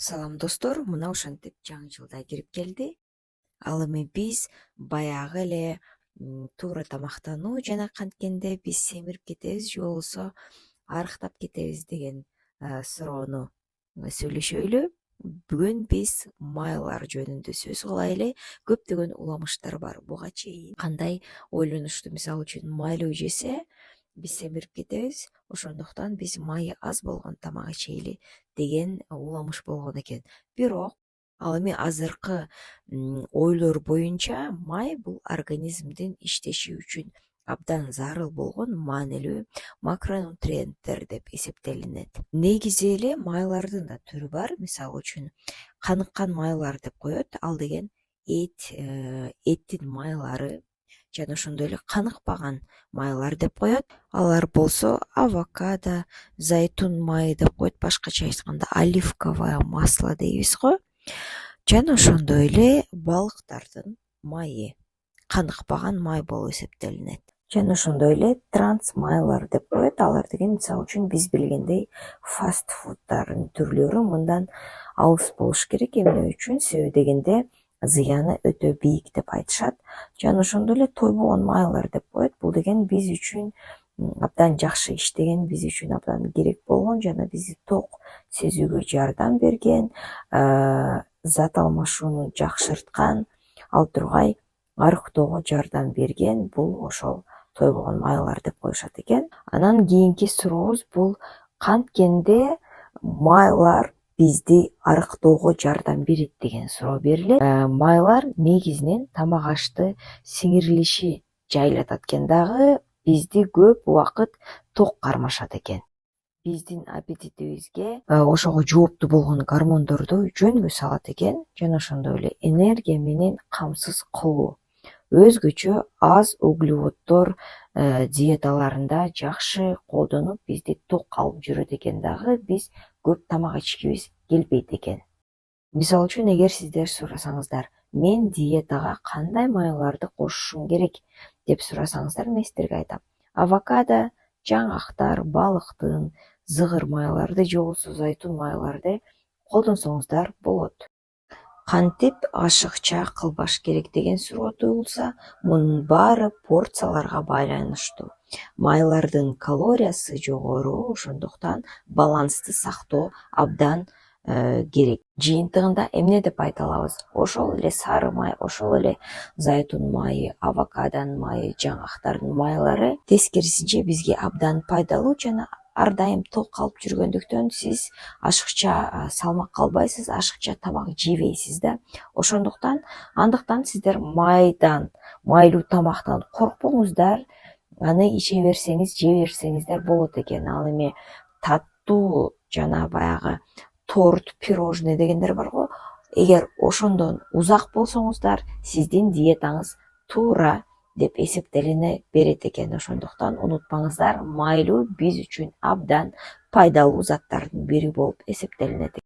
Салам достор, мына ошентип жаңы жылда кирип келди. Ал эми биз баягы эле туура тамактануу жана канткенде биз семирип кетебиз же болбосо арыктап кетебиз деген суроону сүйлөшөлү. Бүгүн биз майлар жөнүндө сөз кылайлы. Көптөгөн уламыштар бар. Буга чейин кандай ойлонушту? Мисалы үчүн майлуу жесе биз семирип кетебиз, ошондуктан биз майы аз болгон тамак ичели деген уламыш болгон экен. Бирок ал эми азыркы ойлор боюнча май бул организмдин иштеши үчүн абдан зарыл болгон маанилүү макронутриенттер деп эсептелинет. Негизи эле майлардын да түрү бар. Мисалы үчүн каныккан майлар деп коет. Ал деген эттин майлары жана ошондой эле каныкпаган майлар деп коет. Алар болсо авокадо, зайтун майы деп коет, башкача айтканда оливковое масло дейбиз го. Жана ошондой эле балыктардын майы каныкпаган май болуп эсептелинет. Жана ошондой эле транс майлар деп коет. Алар деген мисалы үчүн биз билгендей фаст фуддардын түрлөрү. Мындан алыс болуш керек. Эмне үчүн? Себеби дегенде зыяны өтө бийик деп айтышат. Жана ошондой эле тойбогон майлар деп коет. Бул деген биз үчүн абдан жакшы иштеген, биз үчүн абдан керек болгон жана бизди ток сезүүгө жардам берген, зат алмашууну жакшырткан, ал тургай арыктоого жардам берген бул ошол тойбогон майлар деп коюшат экен. Анан кийинки сурообуз бул канткенде майлар бизди арыктоого жардам берет деген суроо берилет. Майлар негизинен тамак ашты сиңирилиши жайлатат экен дагы бизди көп убакыт ток кармашат экен. Биздин аппетитибизге ошого жоопту болгон гормондорду жөнгө салат экен. Жана ошондой эле энергия менен камсыз кылуу, өзгөчө аз углеводдор диеталарында жакшы колдонуп бизди ток алып жүрөт экен дагы биз көп тамак ичкибиз келбейт экен. Мисалы үчүн эгер сиздер сурасаңыздар, мен диетага кандай майларды кошушум керек деп сурасаңыздар, мен сиздерге айтам: авокадо, жаңактар, балыктын зыгыр майларды же болбосо зайтун майларды колдонсоңуздар болот. Кантип ашыкча кылбаш керек деген суроо туюлса, мунун баары порцияларга байланыштуу. Майлардын калориясы жогору, ошондуктан балансты сактоо абдан керек. Жыйынтыгында эмне деп айта алабыз? Ошол эле сары май, ошол эле зайтун майы, авокадонун майы, жаңактардын майлары тескерисинче бизге абдан пайдалуу жана ар дайым ток алып жүргөндүктөн сиз ашыкча салмакка албайсыз, ашыкча тамак жебейсиз да. Ошондуктан андыктан сиздер майлуу тамактан коркпоңуздар, аны иче берсеңиз, жей берсеңиздер болот экен. Ал эми таттуу жана баягы торт, пирожный дегендер бар го. Эгер ошондон узак болсоңуздар, сиздин диетаңыз туура деп эсептелине берет экен. Ошондуктан унутпаңыздар, майлуу биз үчүн абдан пайдалуу заттардын бири болуп эсептелинет.